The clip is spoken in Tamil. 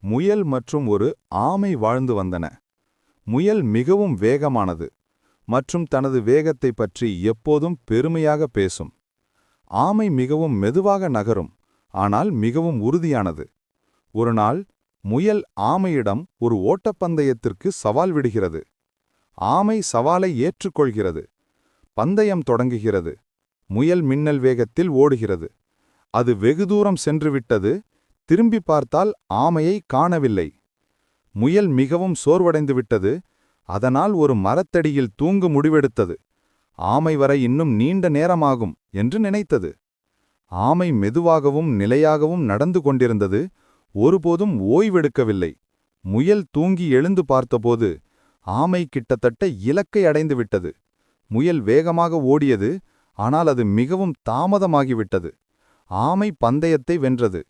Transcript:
முயல் மற்றும் ஒரு ஆமை வாழ்ந்து வந்தன. முயல் மிகவும் வேகமானது மற்றும் தனது வேகத்தை பற்றி எப்போதும் பெருமையாக பேசும். ஆமை மிகவும் மெதுவாக நகரும், ஆனால் மிகவும் உறுதியானது. ஒரு நாள் முயல் ஆமையிடம் ஒரு ஓட்டப்பந்தயத்திற்கு சவால் விடுகிறது. ஆமை சவாலை ஏற்றுக்கொள்கிறது. பந்தயம் தொடங்குகிறது. முயல் மின்னல் வேகத்தில் ஓடுகிறது. அது வெகு தூரம் சென்றுவிட்டது. திரும்பி பார்த்தால் ஆமையை காணவில்லை. முயல் மிகவும் சோர்வடைந்து விட்டது. அதனால் ஒரு மரத்தடியில் தூங்க முடிவெடுத்தது. ஆமை வரை இன்னும் நீண்ட நேரமாகும் என்று நினைத்தது. ஆமை மெதுவாகவும் நிலையாகவும் நடந்து கொண்டிருந்தது. ஒருபோதும் ஓய்வெடுக்கவில்லை. முயல் தூங்கி எழுந்து பார்த்தபோது ஆமை கிட்டத்தட்ட இலக்கை அடைந்து விட்டது. முயல் வேகமாக ஓடியது, ஆனால் அது மிகவும் தாமதமாகிவிட்டது. ஆமை பந்தயத்தை வென்றது.